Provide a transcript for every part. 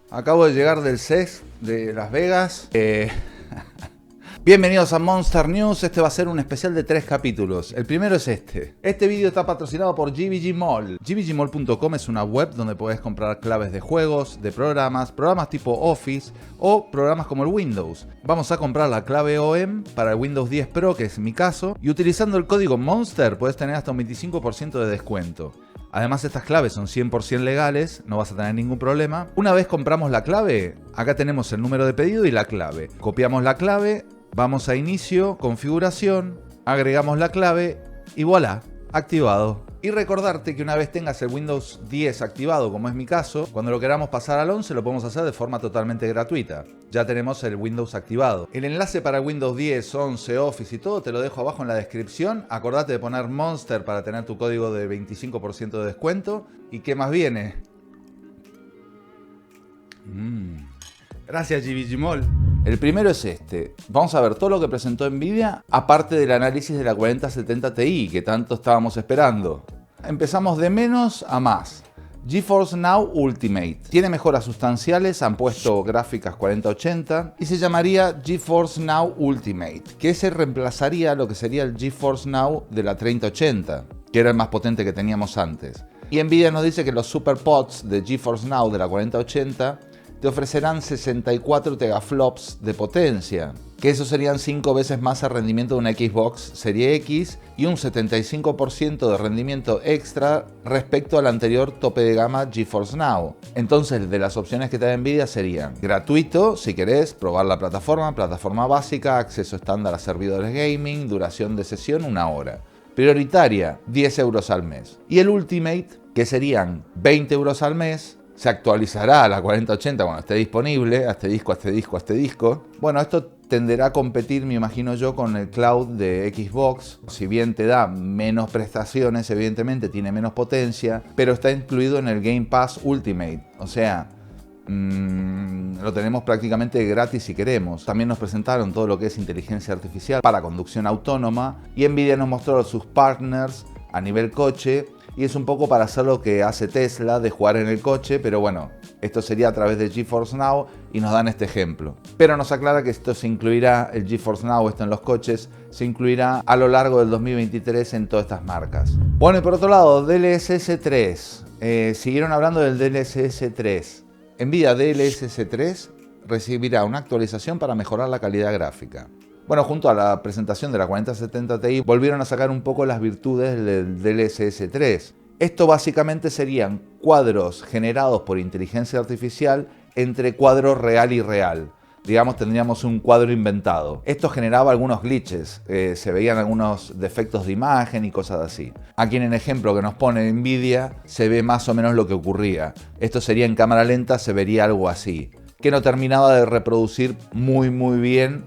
Acabo de llegar del CES de Las Vegas. Bienvenidos a Monster News. Este va a ser un especial de 3 capítulos. El primero es este. Este vídeo está patrocinado por GVG Mall. GVGMall.com es una web donde podés comprar claves de juegos, de programas tipo Office o programas como el Windows. Vamos a comprar la clave OEM para el Windows 10 Pro, que es mi caso, y utilizando el código MONSTER podés tener hasta un 25% de descuento. Además, estas claves son 100% legales, no vas a tener ningún problema. Una vez compramos la clave, acá tenemos el número de pedido y la clave. Copiamos la clave, vamos a inicio, configuración, agregamos la clave y voilà, activado. Y recordarte que una vez tengas el Windows 10 activado, como es mi caso, cuando lo queramos pasar al 11 lo podemos hacer de forma totalmente gratuita. Ya tenemos el Windows activado. El enlace para Windows 10, 11, Office y todo te lo dejo abajo en la descripción. Acordate de poner Monster para tener tu código de 25% de descuento. ¿Y qué más viene? Gracias GVG Mall. El primero es este. Vamos a ver todo lo que presentó Nvidia, aparte del análisis de la 4070 Ti que tanto estábamos esperando. Empezamos de menos a más. GeForce Now Ultimate. Tiene mejoras sustanciales, han puesto gráficas 4080 y se llamaría GeForce Now Ultimate, que se reemplazaría lo que sería el GeForce Now de la 3080, que era el más potente que teníamos antes. Y Nvidia nos dice que los SuperPODs de GeForce Now de la 4080 te ofrecerán 64 teraflops de potencia, que eso serían 5 veces más el rendimiento de una Xbox Series X y un 75% de rendimiento extra respecto al anterior tope de gama GeForce Now. Entonces, de las opciones que te da Nvidia serían gratuito, si querés probar la plataforma básica, acceso estándar a servidores gaming, duración de sesión 1 hora. Prioritaria, 10 euros al mes. Y el Ultimate, que serían 20 euros al mes. Se actualizará a la 4080 cuando esté disponible, disco. Bueno, esto tenderá a competir, me imagino yo, con el cloud de Xbox. Si bien te da menos prestaciones, evidentemente tiene menos potencia, pero está incluido en el Game Pass Ultimate. O sea, lo tenemos prácticamente gratis si queremos. También nos presentaron todo lo que es inteligencia artificial para conducción autónoma y Nvidia nos mostró sus partners a nivel coche. Y es un poco para hacer lo que hace Tesla de jugar en el coche, pero bueno, esto sería a través de GeForce Now y nos dan este ejemplo. Pero nos aclara que esto se incluirá, el GeForce Now, esto en los coches, se incluirá a lo largo del 2023 en todas estas marcas. Bueno, y por otro lado, DLSS 3. Siguieron hablando del DLSS 3. Nvidia DLSS 3 recibirá una actualización para mejorar la calidad gráfica. Bueno, junto a la presentación de la 4070 Ti volvieron a sacar un poco las virtudes del DLSS 3. Esto básicamente serían cuadros generados por inteligencia artificial entre cuadro real y real. Digamos, tendríamos un cuadro inventado. Esto generaba algunos glitches, se veían algunos defectos de imagen y cosas así. Aquí en el ejemplo que nos pone Nvidia se ve más o menos lo que ocurría. Esto sería en cámara lenta, se vería algo así, que no terminaba de reproducir muy bien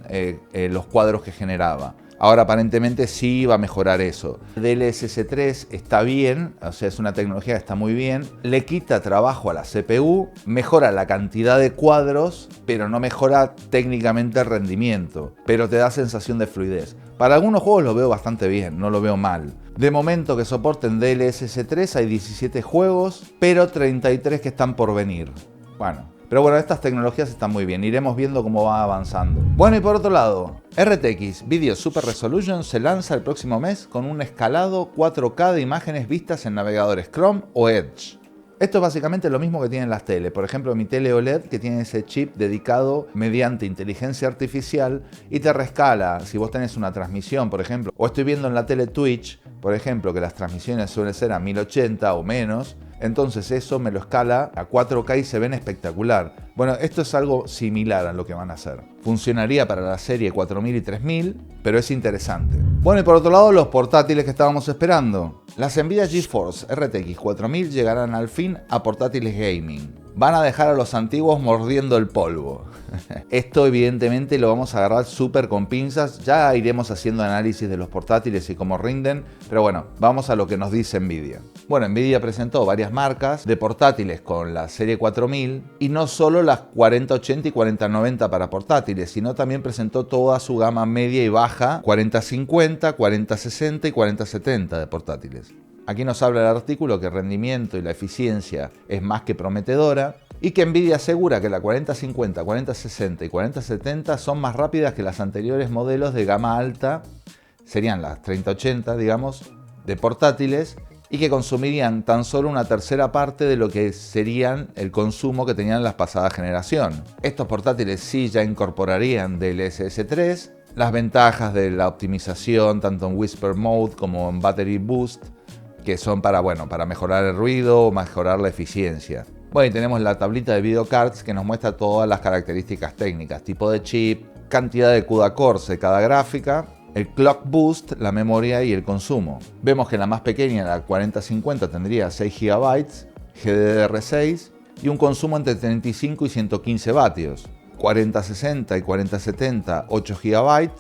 los cuadros que generaba. Ahora aparentemente sí va a mejorar eso. DLSS 3 está bien, o sea, es una tecnología que está muy bien. Le quita trabajo a la CPU, mejora la cantidad de cuadros, pero no mejora técnicamente el rendimiento. Pero te da sensación de fluidez. Para algunos juegos lo veo bastante bien, no lo veo mal. De momento que soporten DLSS 3 hay 17 juegos, pero 33 que están por venir. Pero bueno, estas tecnologías están muy bien, iremos viendo cómo va avanzando. Bueno, y por otro lado, RTX Video Super Resolution se lanza el próximo mes con un escalado 4K de imágenes vistas en navegadores Chrome o Edge. Esto es básicamente lo mismo que tienen las teles. Por ejemplo, mi tele OLED, que tiene ese chip dedicado mediante inteligencia artificial y te rescala si vos tenés una transmisión, por ejemplo. O estoy viendo en la tele Twitch, por ejemplo, que las transmisiones suelen ser a 1080 o menos. Entonces eso me lo escala a 4K y se ven espectacular. Bueno, esto es algo similar a lo que van a hacer. Funcionaría para la serie 4000 y 3000, pero es interesante. Bueno, y por otro lado, los portátiles que estábamos esperando. Las Nvidia GeForce RTX 4000 llegarán al fin a portátiles gaming. Van a dejar a los antiguos mordiendo el polvo. Esto evidentemente lo vamos a agarrar súper con pinzas. Ya iremos haciendo análisis de los portátiles y cómo rinden. Pero bueno, vamos a lo que nos dice Nvidia. Bueno, Nvidia presentó varias marcas de portátiles con la serie 4000. Y no solo las 4080 y 4090 para portátiles, sino también presentó toda su gama media y baja 4050, 4060 y 4070 de portátiles. Aquí nos habla el artículo que el rendimiento y la eficiencia es más que prometedora y que Nvidia asegura que la 4050, 4060 y 4070 son más rápidas que las anteriores modelos de gama alta, serían las 3080, digamos, de portátiles, y que consumirían tan solo una tercera parte de lo que serían el consumo que tenían las pasadas generación. Estos portátiles sí ya incorporarían DLSS 3, las ventajas de la optimización tanto en Whisper Mode como en Battery Boost, que son para mejorar el ruido o mejorar la eficiencia. Bueno, y tenemos la tablita de video cards que nos muestra todas las características técnicas, tipo de chip, cantidad de CUDA cores de cada gráfica, el clock boost, la memoria y el consumo. Vemos que la más pequeña, la 4050, tendría 6 GB, GDDR6 y un consumo entre 35 y 115 vatios. 4060 y 4070, 8 GB,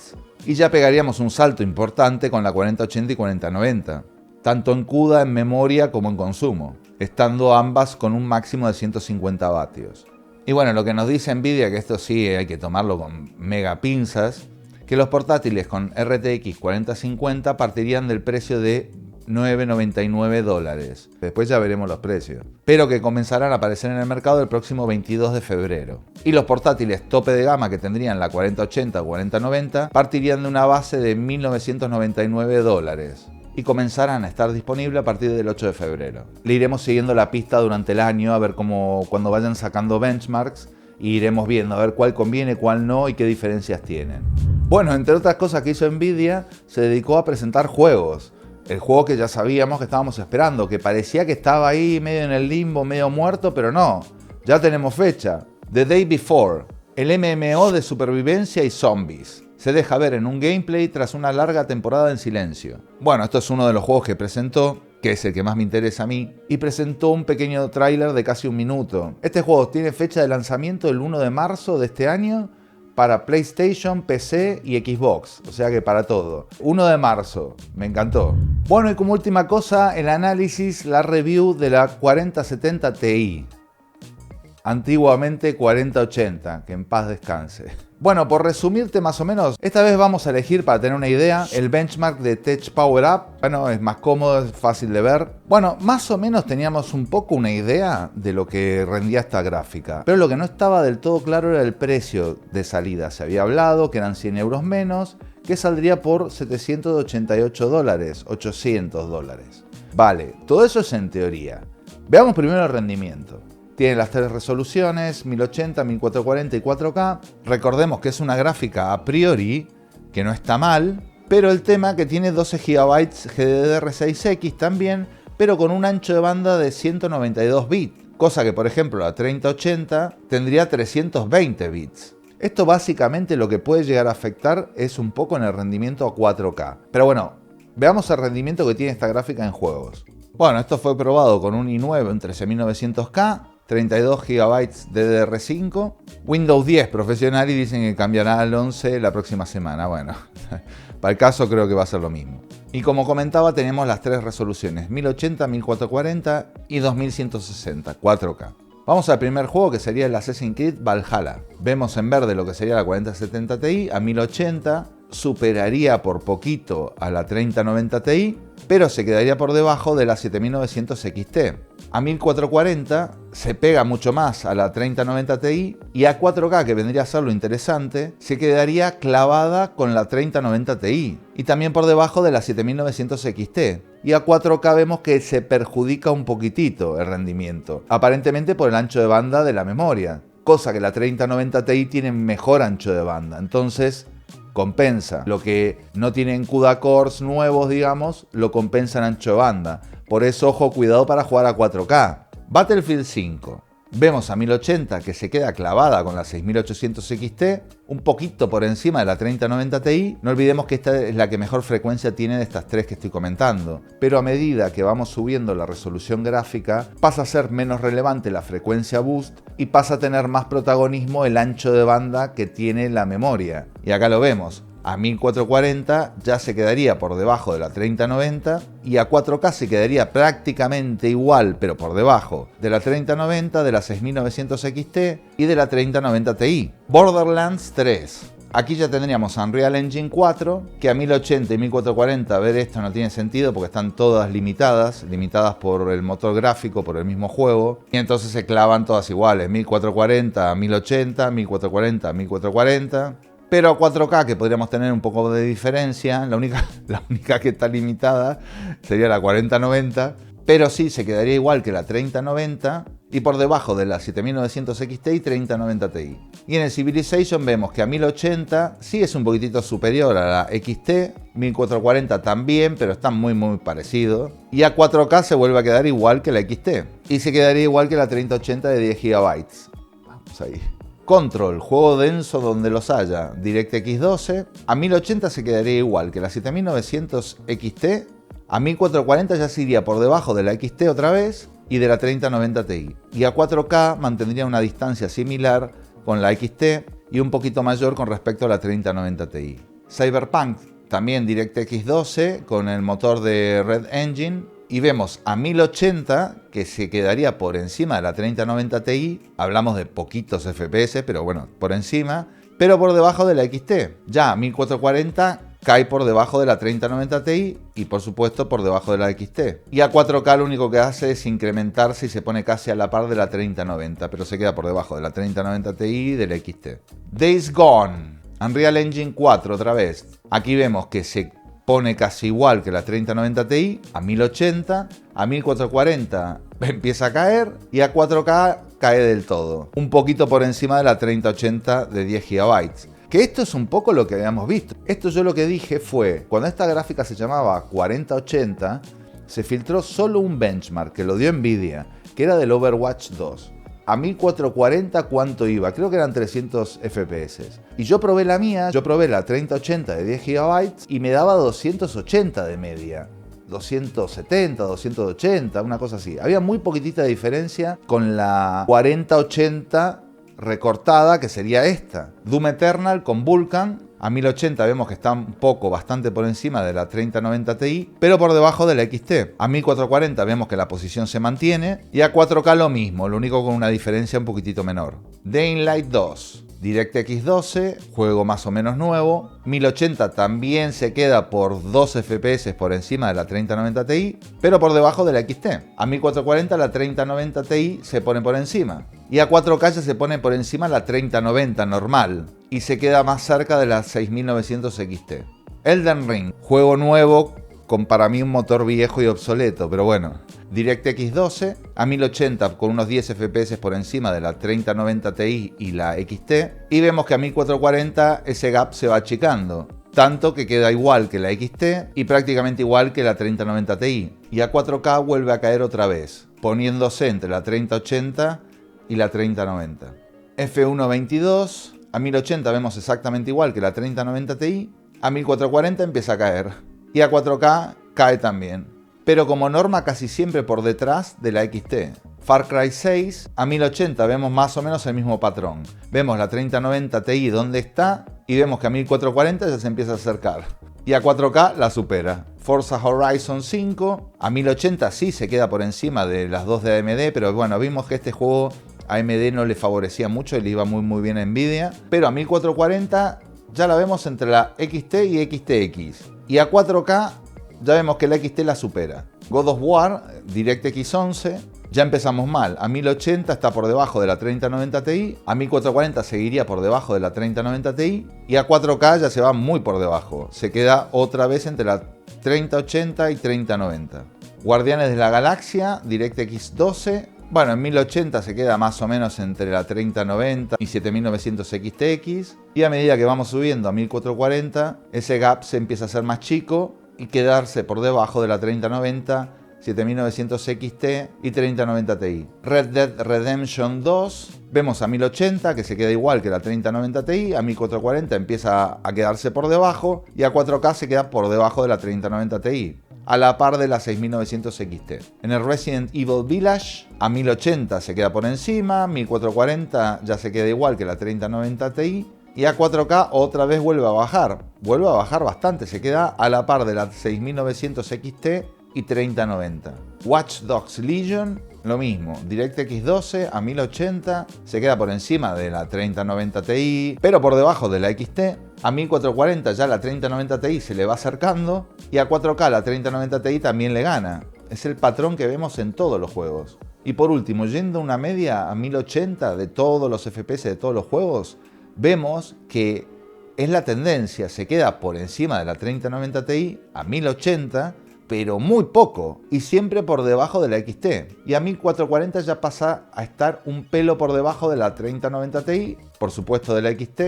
y ya pegaríamos un salto importante con la 4080 y 4090. Tanto en CUDA, en memoria como en consumo, estando ambas con un máximo de 150 vatios. Y bueno, lo que nos dice Nvidia, que esto sí hay que tomarlo con mega pinzas, que los portátiles con RTX 4050 partirían del precio de $999. Después ya veremos los precios. Pero que comenzarán a aparecer en el mercado el próximo 22 de febrero. Y los portátiles tope de gama que tendrían la 4080 o 4090 partirían de una base de $1999. Y comenzarán a estar disponibles a partir del 8 de febrero. Le iremos siguiendo la pista durante el año a ver cuando vayan sacando benchmarks y iremos viendo a ver cuál conviene, cuál no y qué diferencias tienen. Bueno, entre otras cosas que hizo Nvidia, se dedicó a presentar juegos. El juego que ya sabíamos que estábamos esperando, que parecía que estaba ahí medio en el limbo, medio muerto, pero no, ya tenemos fecha. The Day Before, el MMO de supervivencia y zombies. Se deja ver en un gameplay tras una larga temporada en silencio. Bueno, esto es uno de los juegos que presentó, que es el que más me interesa a mí, y presentó un pequeño tráiler de casi un minuto. Este juego tiene fecha de lanzamiento el 1 de marzo de este año para PlayStation, PC y Xbox, o sea que para todo. 1 de marzo, me encantó. Bueno, y como última cosa, el análisis, la review de la 4070 Ti. Antiguamente 4080, que en paz descanse. Bueno, por resumirte más o menos, esta vez vamos a elegir, para tener una idea, el benchmark de Tech Power Up. Bueno, es más cómodo, es fácil de ver. Bueno, más o menos teníamos un poco una idea de lo que rendía esta gráfica. Pero lo que no estaba del todo claro era el precio de salida. Se había hablado que eran 100 euros menos, que saldría por $788, $800. Vale, todo eso es en teoría. Veamos primero el rendimiento. Tiene las tres resoluciones, 1080, 1440 y 4K. Recordemos que es una gráfica a priori, que no está mal, pero el tema que tiene 12 GB GDDR6X también, pero con un ancho de banda de 192 bits, cosa que por ejemplo la 3080 tendría 320 bits. Esto básicamente lo que puede llegar a afectar es un poco en el rendimiento a 4K. Pero bueno, veamos el rendimiento que tiene esta gráfica en juegos. Bueno, esto fue probado con un i9 en 13900K, 32 GB de DDR5, Windows 10 profesional y dicen que cambiará al 11 la próxima semana. Bueno, para el caso creo que va a ser lo mismo. Y como comentaba, tenemos las tres resoluciones, 1080, 1440 y 2160, 4K. Vamos al primer juego, que sería el Assassin's Creed Valhalla. Vemos en verde lo que sería la 4070 Ti a 1080, superaría por poquito a la 3090 Ti, pero se quedaría por debajo de la 7900 XT. A 1440 se pega mucho más a la 3090 Ti y a 4K, que vendría a ser lo interesante, se quedaría clavada con la 3090 Ti y también por debajo de la 7900 XT. Y a 4K vemos que se perjudica un poquitito el rendimiento, aparentemente por el ancho de banda de la memoria, cosa que la 3090 Ti tiene mejor ancho de banda, entonces compensa. Lo que no tienen CUDA cores nuevos, digamos, lo compensa en ancho de banda. Por eso, ojo, cuidado para jugar a 4K. Battlefield 5. Vemos a 1080 que se queda clavada con la 6800 XT, un poquito por encima de la 3090 Ti. No olvidemos que esta es la que mejor frecuencia tiene de estas tres que estoy comentando. Pero a medida que vamos subiendo la resolución gráfica, pasa a ser menos relevante la frecuencia boost y pasa a tener más protagonismo el ancho de banda que tiene la memoria. Y acá lo vemos. A 1440 ya se quedaría por debajo de la 3090 y a 4K se quedaría prácticamente igual, pero por debajo de la 3090, de la 6900 XT y de la 3090 Ti. Borderlands 3. Aquí ya tendríamos Unreal Engine 4, que a 1080 y 1440 ver esto no tiene sentido porque están todas limitadas por el motor gráfico, por el mismo juego, y entonces se clavan todas iguales, 1440 a 1080, 1440 a 1440. Pero a 4K, que podríamos tener un poco de diferencia, la única que está limitada sería la 4090, pero sí se quedaría igual que la 3090 y por debajo de la 7900 XT y 3090 Ti. Y en el Civilization vemos que a 1080 sí es un poquitito superior a la XT, 1440 también, pero está muy parecido. Y a 4K se vuelve a quedar igual que la XT y se quedaría igual que la 3080 de 10 GB. Vamos ahí. Control, juego denso donde los haya, DirectX 12, a 1080 se quedaría igual que la 7900 XT, a 1440 ya se iría por debajo de la XT otra vez y de la 3090 Ti. Y a 4K mantendría una distancia similar con la XT y un poquito mayor con respecto a la 3090 Ti. Cyberpunk, también DirectX 12 con el motor de Red Engine. Y vemos a 1080 que se quedaría por encima de la 3090 Ti. Hablamos de poquitos FPS, pero bueno, por encima. Pero por debajo de la XT. Ya a 1440 cae por debajo de la 3090 Ti y por supuesto por debajo de la XT. Y a 4K lo único que hace es incrementarse y se pone casi a la par de la 3090. Pero se queda por debajo de la 3090 Ti y de la XT. Days Gone. Unreal Engine 4 otra vez. Aquí vemos que se pone casi igual que la 3090 Ti a 1080, a 1440 empieza a caer y a 4K cae del todo. Un poquito por encima de la 3080 de 10 GB. Que esto es un poco lo que habíamos visto. Esto yo lo que dije fue, cuando esta gráfica se llamaba 4080, se filtró solo un benchmark que lo dio Nvidia, que era del Overwatch 2. A 1440 ¿cuánto iba? Creo que eran 300 FPS. Y yo probé la mía, yo probé la 3080 de 10 GB y me daba 280 de media. 270, 280, una cosa así. Había muy poquitita diferencia con la 4080 recortada, que sería esta. Doom Eternal con Vulkan. A 1080 vemos que está bastante por encima de la 3090 Ti, pero por debajo de la XT. A 1440 vemos que la posición se mantiene y a 4K lo mismo, lo único con una diferencia un poquitito menor. Dying Light 2. DirectX 12, juego más o menos nuevo. 1080 también se queda por 2 FPS por encima de la 3090 Ti, pero por debajo de la XT. A 1440 la 3090 Ti se pone por encima. Y a 4K ya se pone por encima la 3090 normal. Y se queda más cerca de la 6900 XT. Elden Ring, juego nuevo con para mí un motor viejo y obsoleto, pero bueno. DirectX 12 a 1080 con unos 10 FPS por encima de la 3090 Ti y la XT. Y vemos que a 1440 ese gap se va achicando. Tanto que queda igual que la XT y prácticamente igual que la 3090 Ti. Y a 4K vuelve a caer otra vez, poniéndose entre la 3080 y la 3090. F1.22, a 1080 vemos exactamente igual que la 3090 Ti. A 1440 empieza a caer. Y a 4K cae también. Pero como norma casi siempre por detrás de la XT. Far Cry 6, a 1080 vemos más o menos el mismo patrón. Vemos la 3090 Ti donde está y vemos que a 1440 ya se empieza a acercar. Y a 4K la supera. Forza Horizon 5, a 1080 sí se queda por encima de las dos de AMD, pero bueno, vimos que este juego a AMD no le favorecía mucho y le iba muy bien a Nvidia. Pero a 1440 ya la vemos entre la XT y XTX. Y a 4K ya vemos que la XT la supera. God of War, DirectX 11, ya empezamos mal. A 1080 está por debajo de la 3090 Ti, a 1440 seguiría por debajo de la 3090 Ti y a 4K ya se va muy por debajo. Se queda otra vez entre la 3080 y 3090. Guardianes de la Galaxia, DirectX 12. Bueno, en 1080 se queda más o menos entre la 3090 y 7900 XTX. Y a medida que vamos subiendo a 1440, ese gap se empieza a hacer más chico y quedarse por debajo de la 3090 7900 XT y 3090 Ti. Red Dead Redemption 2, vemos a 1080 que se queda igual que la 3090 Ti, a 1440 empieza a quedarse por debajo y a 4K se queda por debajo de la 3090 Ti, a la par de la 6900 XT. En el Resident Evil Village, a 1080 se queda por encima, 1440 ya se queda igual que la 3090 Ti, y a 4K otra vez vuelve a bajar bastante, se queda a la par de la 6900 XT y 3090. Watch Dogs Legion, lo mismo, DirectX 12 a 1080, se queda por encima de la 3090 Ti, pero por debajo de la XT. A 1440 ya la 3090 Ti se le va acercando y a 4K la 3090 Ti también le gana. Es el patrón que vemos en todos los juegos. Y por último, yendo a una media a 1080 de todos los FPS de todos los juegos, vemos que es la tendencia, se queda por encima de la 3090 Ti a 1080, pero muy poco, y siempre por debajo de la XT. Y a 1440 ya pasa a estar un pelo por debajo de la 3090 Ti, por supuesto de la XT.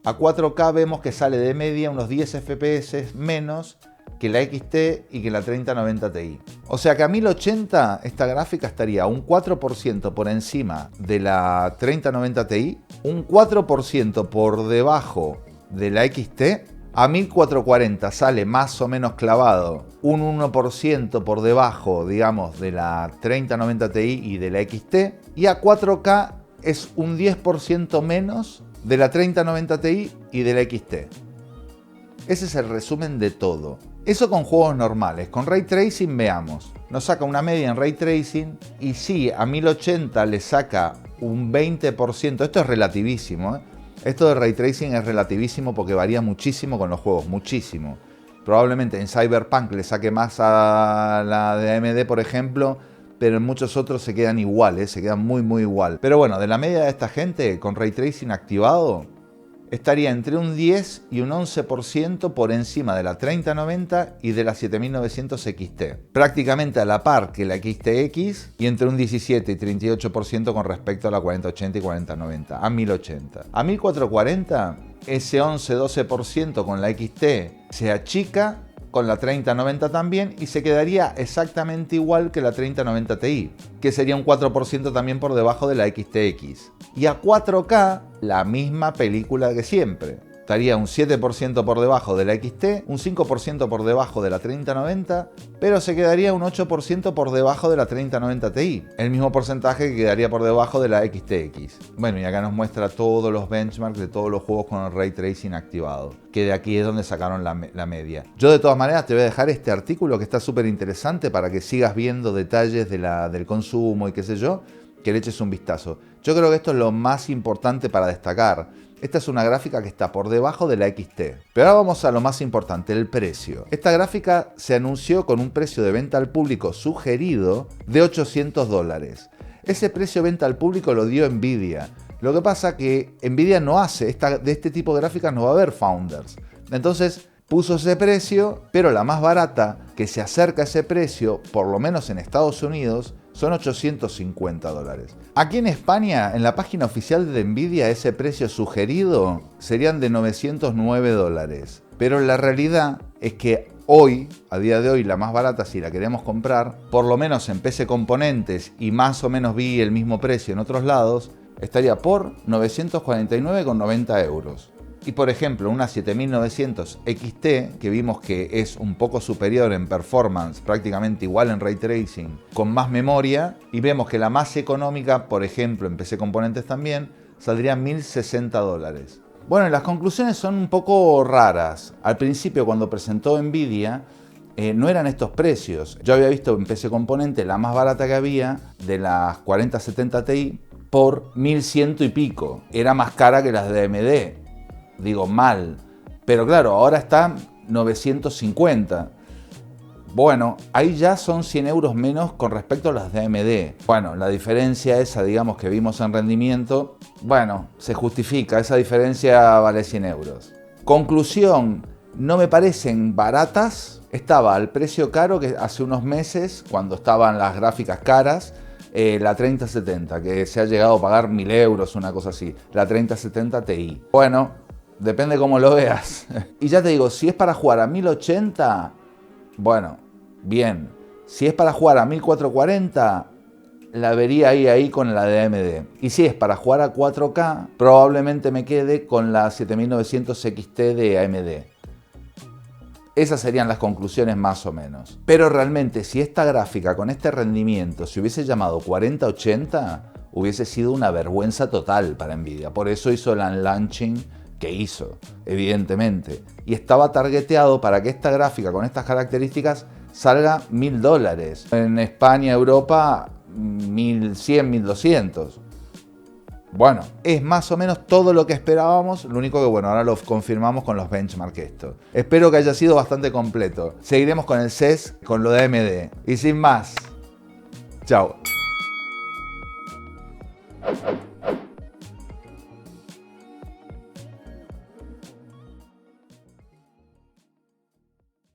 A 4K vemos que sale de media unos 10 FPS menos que la XT y que la 3090 Ti. O sea que a 1080 esta gráfica estaría un 4% por encima de la 3090 Ti, un 4% por debajo de la XT. A 1440 sale más o menos clavado un 1% por debajo, digamos, de la 3090 Ti y de la XT. Y a 4K es un 10% menos de la 3090 Ti y de la XT. Ese es el resumen de todo. Eso con juegos normales. Con Ray Tracing veamos. Nos saca una media en Ray Tracing y sí, a 1080 le saca un 20%. Esto es relativísimo, ¿eh? Esto de Ray Tracing es relativísimo porque varía muchísimo con los juegos, muchísimo. Probablemente en Cyberpunk le saque más a la de AMD, por ejemplo, pero en muchos otros se quedan iguales, se quedan muy igual. Pero bueno, de la media de esta gente con Ray Tracing activado, estaría entre un 10 y un 11% por encima de la 3090 y de la 7900 XT. Prácticamente a la par que la XTX y entre un 17 y 38% con respecto a la 4080 y 4090, a 1080. A 1440, ese 11-12% con la XT se achica, con la 3090 también, y se quedaría exactamente igual que la 3090 Ti, que sería un 4% también por debajo de la XTX. Y a 4K, la misma película que siempre. Estaría un 7% por debajo de la XT, un 5% por debajo de la 3090, pero se quedaría un 8% por debajo de la 3090 Ti. El mismo porcentaje que quedaría por debajo de la XTX. Bueno, y acá nos muestra todos los benchmarks de todos los juegos con el Ray Tracing activado, que de aquí es donde sacaron la media. Yo de todas maneras te voy a dejar este artículo que está súper interesante para que sigas viendo detalles del consumo y qué sé yo, que le eches un vistazo. Yo creo que esto es lo más importante para destacar. Esta es una gráfica que está por debajo de la XT. Pero ahora vamos a lo más importante, el precio. Esta gráfica se anunció con un precio de venta al público sugerido de $800. Ese precio de venta al público lo dio Nvidia. Lo que pasa que Nvidia no hace, de este tipo de gráficas no va a haber founders. Entonces puso ese precio, pero la más barata que se acerca a ese precio, por lo menos en Estados Unidos, son $850. Aquí en España, en la página oficial de Nvidia, ese precio sugerido serían de $909. Pero la realidad es que hoy, a día de hoy, la más barata, si la queremos comprar, por lo menos en PC Componentes, y más o menos vi el mismo precio en otros lados, estaría por 949,90 euros. Y por ejemplo, una 7900 XT, que vimos que es un poco superior en performance, prácticamente igual en Ray Tracing, con más memoria, y vemos que la más económica, por ejemplo, en PC Componentes también, saldría $1060. Bueno, y las conclusiones son un poco raras. Al principio, cuando presentó Nvidia, no eran estos precios. Yo había visto en PC Componentes la más barata que había, de las 4070 Ti, por 1100 y pico. Era más cara que las de AMD. Digo, mal. Pero claro, ahora está 950. Bueno, ahí ya son 100 euros menos con respecto a las de AMD. Bueno, la diferencia esa, digamos, que vimos en rendimiento, bueno, se justifica. Esa diferencia vale 100 euros. Conclusión, no me parecen baratas. Estaba al precio caro que hace unos meses, cuando estaban las gráficas caras, la 3070, que se ha llegado a pagar 1000 euros, una cosa así. La 3070 Ti. Bueno, depende cómo lo veas. Y ya te digo, si es para jugar a 1080, bueno, bien. Si es para jugar a 1440, la vería ahí con la de AMD. Y si es para jugar a 4K, probablemente me quede con la 7900 XT de AMD. Esas serían las conclusiones más o menos. Pero realmente, si esta gráfica con este rendimiento se hubiese llamado 4080, hubiese sido una vergüenza total para Nvidia. Por eso hizo el unlaunching que hizo, evidentemente. Y estaba targeteado para que esta gráfica con estas características salga $1000. En España, Europa, 1100, 1200. Bueno, es más o menos todo lo que esperábamos, lo único que bueno, ahora lo confirmamos con los benchmark esto. Espero que haya sido bastante completo. Seguiremos con el CES, con lo de AMD. Y sin más, chao.